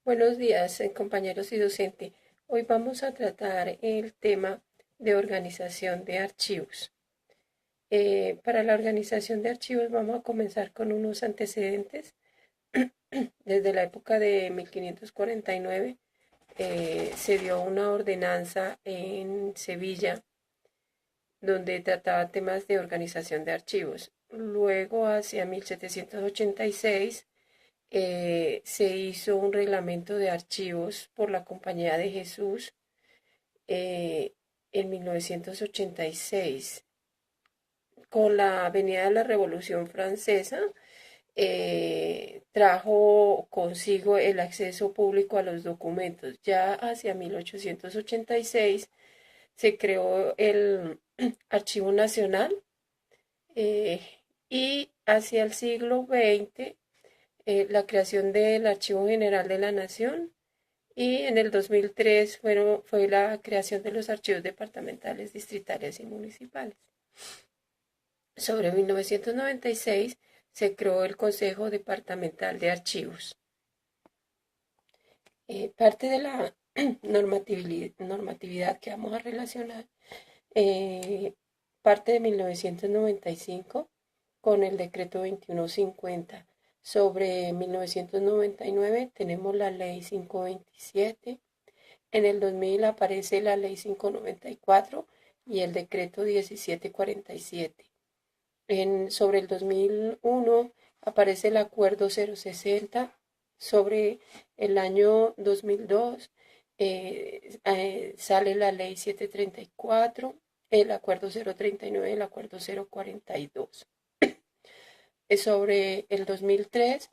Buenos días, compañeros y docente. Hoy vamos a tratar el tema de organización de archivos. Para la organización de archivos vamos a comenzar con unos antecedentes. Desde la época de 1549 se dio una ordenanza en Sevilla donde trataba temas de organización de archivos. Luego, hacia 1786, se hizo un reglamento de archivos por la Compañía de Jesús eh, en 1986. Con la venida de la Revolución Francesa, trajo consigo el acceso público a los documentos. Ya hacia 1886 se creó el Archivo Nacional eh, y hacia el siglo XX la creación del Archivo General de la Nación y en el 2003 fue la creación de los archivos departamentales, distritales y municipales. Sobre 1996 se creó el Consejo Departamental de Archivos. Parte de la normatividad que vamos a relacionar eh, parte de 1995 con el decreto 2150. Sobre 1999 tenemos la ley 527. En el 2000 aparece la ley 594 y el decreto 1747. Sobre el 2001 aparece el acuerdo 060. Sobre el año 2002 sale la ley 734, el acuerdo 039 y el acuerdo 042. Sobre el 2003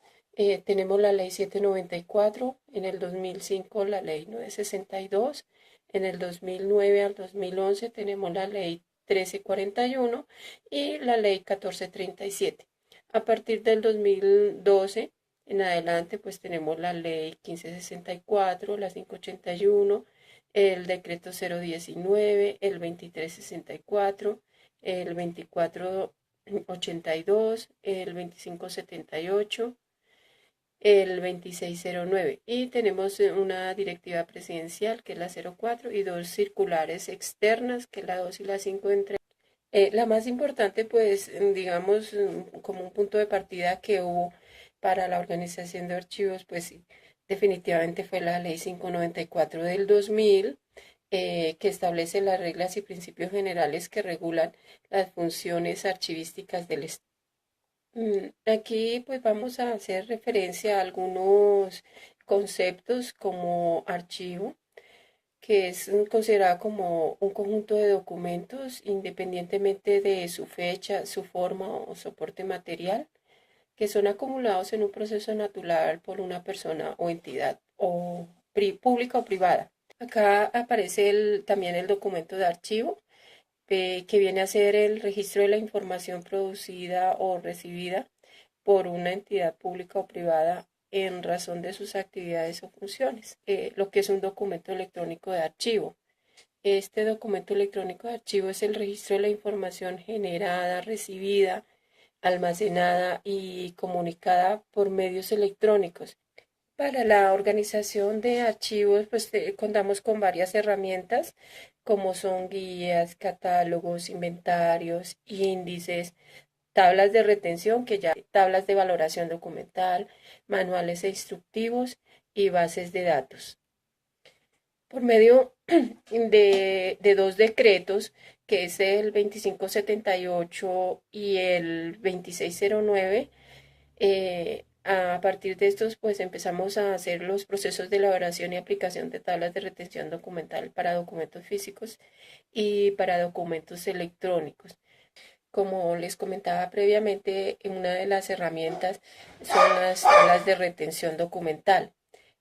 tenemos la ley 794, en el 2005 la ley 962, en el 2009 al 2011 tenemos la ley 1341 y la ley 1437. A partir del 2012 en adelante pues tenemos la ley 1564, la 581, el decreto 019, el 2364, el 2482, el 2578, el 2609 y tenemos una directiva presidencial que es la 04 y dos circulares externas que es la 2 y la 5 entre la más importante, pues, digamos, como un punto de partida que hubo para la organización de archivos, pues sí, definitivamente fue la ley 594 del 2000, que establece las reglas y principios generales que regulan las funciones archivísticas del Estado. Aquí, pues, vamos a hacer referencia a algunos conceptos como archivo que es considerada como un conjunto de documentos independientemente de su fecha, su forma o soporte material, que son acumulados en un proceso natural por una persona o entidad o pública o privada. Acá aparece también el documento de archivo, que viene a ser el registro de la información producida o recibida por una entidad pública o privada en razón de sus actividades o funciones, lo que es un documento electrónico de archivo. Este documento electrónico de archivo es el registro de la información generada, recibida, almacenada y comunicada por medios electrónicos. Para la organización de archivos, pues contamos con varias herramientas como son guías, catálogos, inventarios, índices, tablas de retención, que ya tablas de valoración documental, manuales e instructivos y bases de datos. Por medio de dos decretos, que es el 2578 y el 2609, a partir de estos, pues empezamos a hacer los procesos de elaboración y aplicación de tablas de retención documental para documentos físicos y para documentos electrónicos. Como les comentaba previamente, una de las herramientas son las tablas de retención documental.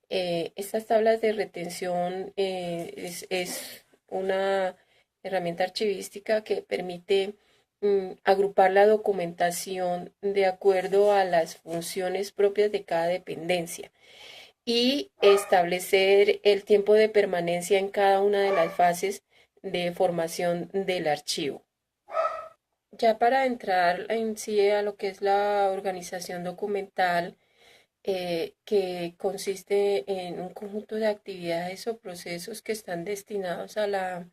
Estas tablas de retención es una herramienta archivística que permite agrupar la documentación de acuerdo a las funciones propias de cada dependencia y establecer el tiempo de permanencia en cada una de las fases de formación del archivo. Ya para entrar en sí a lo que es la organización documental, que consiste en un conjunto de actividades o procesos que están destinados a la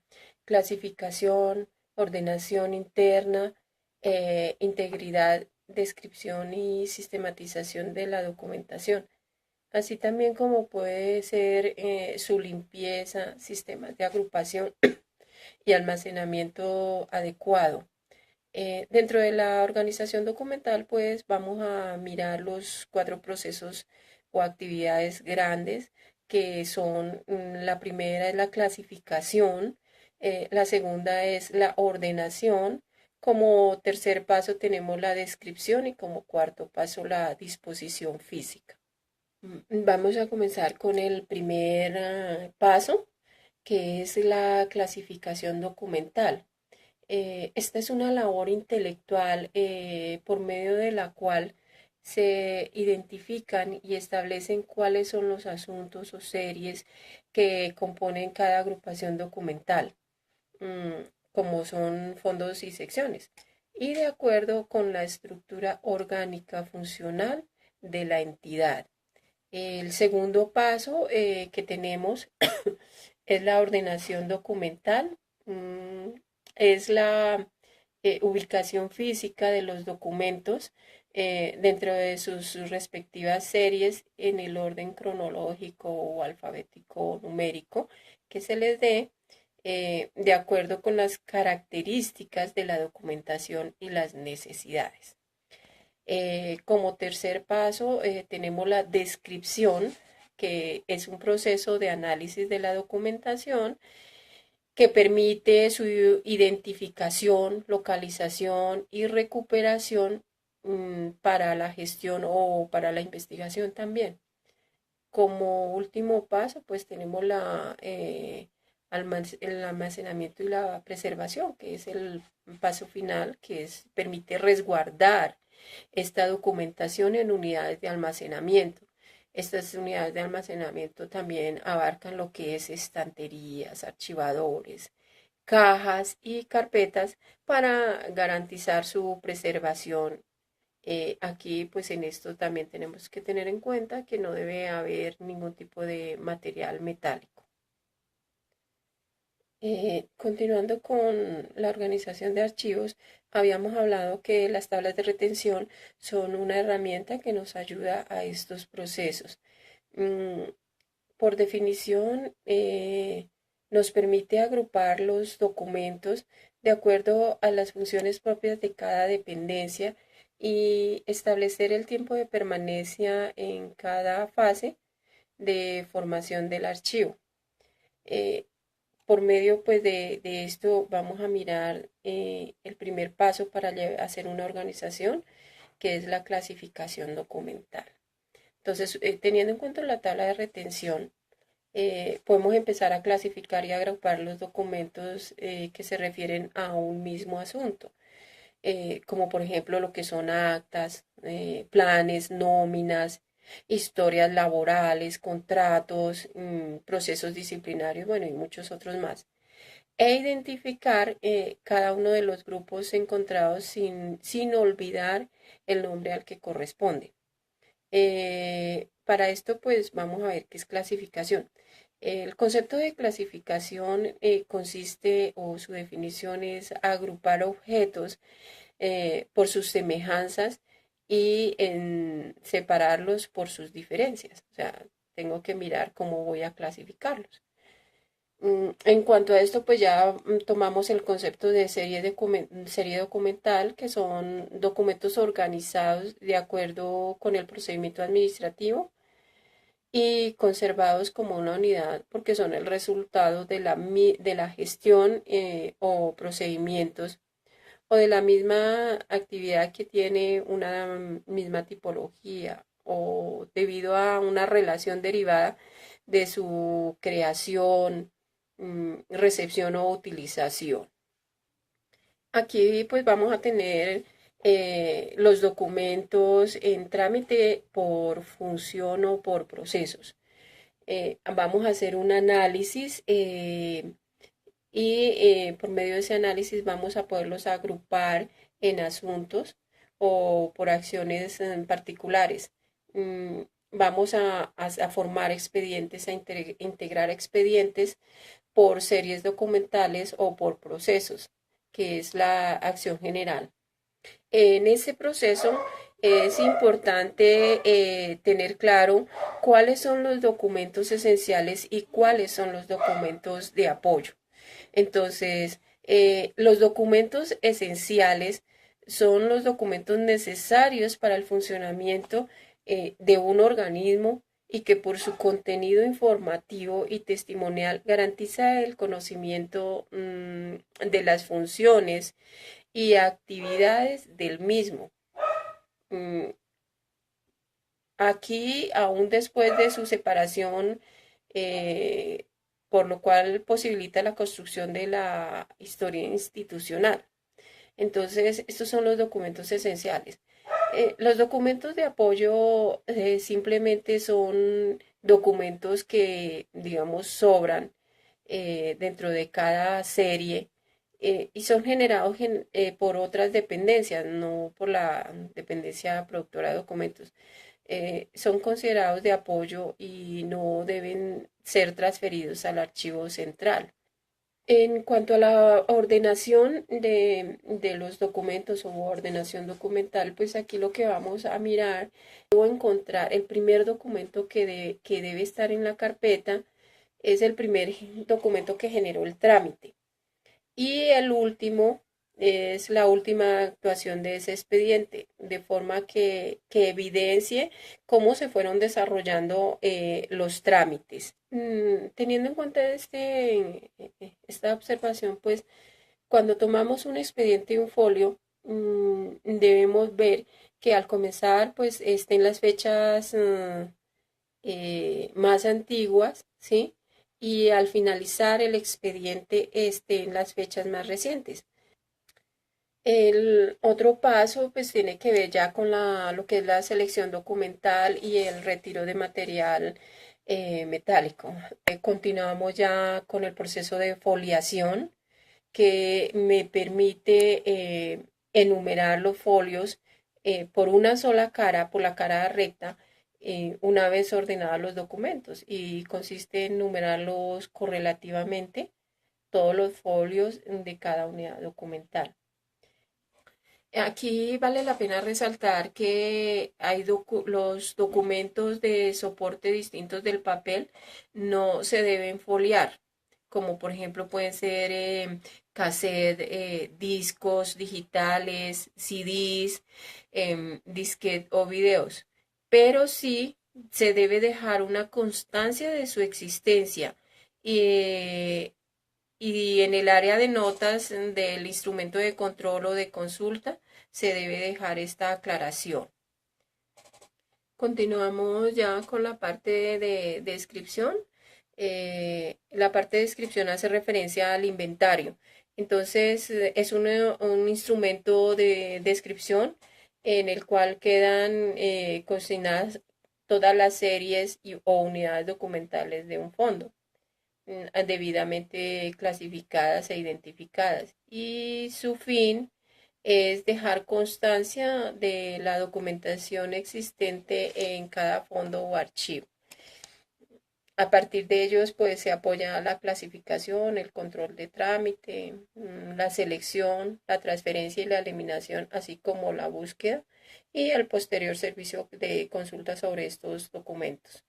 clasificación, ordenación interna, integridad, descripción y sistematización de la documentación, así también como puede ser su limpieza, sistemas de agrupación y almacenamiento adecuado. Dentro de la organización documental, pues vamos a mirar los 4 procesos o actividades grandes que son, la primera es la clasificación, la segunda es la ordenación, como tercer paso tenemos la descripción y como cuarto paso la disposición física. Vamos a comenzar con el primer paso, que es la clasificación documental. Esta es una labor intelectual por medio de la cual se identifican y establecen cuáles son los asuntos o series que componen cada agrupación documental, como son fondos y secciones, y de acuerdo con la estructura orgánica funcional de la entidad. El segundo paso que tenemos es la ordenación documental. Es la ubicación física de los documentos dentro de sus respectivas series en el orden cronológico o alfabético o numérico que se les dé de acuerdo con las características de la documentación y las necesidades. Como tercer paso, tenemos la descripción, que es un proceso de análisis de la documentación que permite su identificación, localización y recuperación para la gestión o para la investigación también. Como último paso, pues tenemos el almacenamiento y la preservación, que es el paso final, permite resguardar esta documentación en unidades de almacenamiento. Estas unidades de almacenamiento también abarcan lo que es estanterías, archivadores, cajas y carpetas para garantizar su preservación. Aquí, pues en esto también tenemos que tener en cuenta que no debe haber ningún tipo de material metálico. Continuando con la organización de archivos, habíamos hablado que las tablas de retención son una herramienta que nos ayuda a estos procesos. Mm, por definición, nos permite agrupar los documentos de acuerdo a las funciones propias de cada dependencia y establecer el tiempo de permanencia en cada fase de formación del archivo. Eh, por medio pues de esto vamos a mirar el primer paso para hacer una organización, que es la clasificación documental. Entonces, teniendo en cuenta la tabla de retención, podemos empezar a clasificar y agrupar los documentos que se refieren a un mismo asunto, como por ejemplo lo que son actas, planes, nóminas, historias laborales, contratos, procesos disciplinarios, bueno, y muchos otros más. E identificar cada uno de los grupos encontrados sin olvidar el nombre al que corresponde. Para esto, pues vamos a ver qué es clasificación. El concepto de clasificación consiste o su definición es agrupar objetos por sus semejanzas y en separarlos por sus diferencias. O sea, tengo que mirar cómo voy a clasificarlos. En cuanto a esto, pues ya tomamos el concepto de serie documental, que son documentos organizados de acuerdo con el procedimiento administrativo y conservados como una unidad porque son el resultado de la gestión o procedimientos o de la misma actividad que tiene una misma tipología o debido a una relación derivada de su creación, recepción o utilización. Aquí pues vamos a tener los documentos en trámite por función o por procesos. Vamos a hacer un análisis y por medio de ese análisis vamos a poderlos agrupar en asuntos o por acciones particulares. vamos a formar expedientes, a integrar expedientes por series documentales o por procesos, que es la acción general. En ese proceso es importante tener claro cuáles son los documentos esenciales y cuáles son los documentos de apoyo. Entonces, los documentos esenciales son los documentos necesarios para el funcionamiento de un organismo y que por su contenido informativo y testimonial garantiza el conocimiento de las funciones y actividades del mismo. Mm, Aquí, aún después de su separación, eh, por lo cual posibilita la construcción de la historia institucional. Entonces, estos son los documentos esenciales. Los documentos de apoyo simplemente son documentos que, digamos, sobran dentro de cada serie y son generados por otras dependencias, no por la dependencia productora de documentos. Son considerados de apoyo y no deben ser transferidos al archivo central. En cuanto a la ordenación de los documentos o ordenación documental, pues aquí lo que vamos a mirar o encontrar el primer documento que debe estar en la carpeta es el primer documento que generó el trámite. Y el último es la última actuación de ese expediente, de forma que evidencie cómo se fueron desarrollando los trámites. Teniendo en cuenta esta observación, pues cuando tomamos un expediente y un folio, debemos ver que al comenzar, pues estén las fechas más antiguas, ¿sí? Y al finalizar el expediente en las fechas más recientes. El otro paso pues tiene que ver ya con lo que es la selección documental y el retiro de material metálico. Continuamos ya con el proceso de foliación que me permite enumerar los folios por una sola cara, por la cara recta, una vez ordenados los documentos y consiste en numerarlos correlativamente todos los folios de cada unidad documental. Aquí vale la pena resaltar que hay los documentos de soporte distintos del papel no se deben foliar, como por ejemplo pueden ser cassette, discos digitales, CDs, disquete o videos, pero sí se debe dejar una constancia de su existencia y, y en el área de notas del instrumento de control o de consulta se debe dejar esta aclaración. Continuamos ya con la parte de descripción. La parte de descripción hace referencia al inventario. Entonces, es un instrumento de descripción en el cual quedan consignadas todas las series o unidades documentales de un fondo, debidamente clasificadas e identificadas. Y su fin es dejar constancia de la documentación existente en cada fondo o archivo. A partir de ellos, pues se apoya la clasificación, el control de trámite, la selección, la transferencia y la eliminación, así como la búsqueda y el posterior servicio de consulta sobre estos documentos.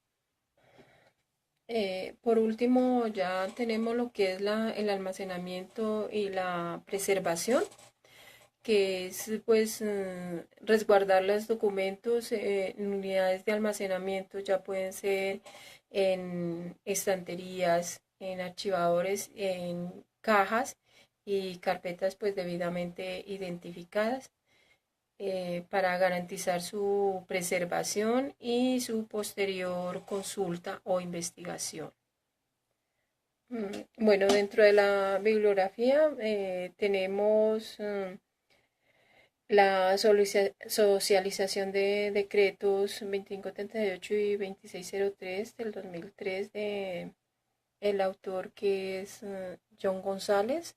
Por último, ya tenemos lo que es el almacenamiento y la preservación, que es pues resguardar los documentos en unidades de almacenamiento, ya pueden ser en estanterías, en archivadores, en cajas y carpetas pues debidamente identificadas para garantizar su preservación y su posterior consulta o investigación. Bueno, dentro de la bibliografía tenemos la socialización de decretos 2538 y 2603 del 2003 de el autor que es John González.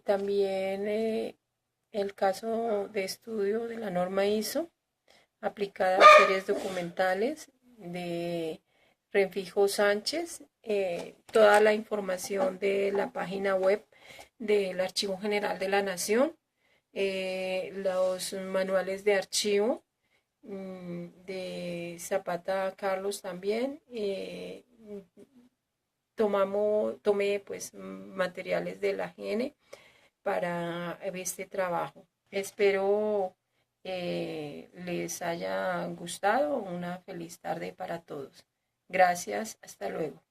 También el caso de estudio de la norma ISO aplicada a series documentales de Renfijo Sánchez. Toda la información de la página web del Archivo General de la Nación, los manuales de archivo de Zapata Carlos también. Tomé pues materiales de la GN para este trabajo. Espero les haya gustado. Una feliz tarde para todos. Gracias, hasta luego.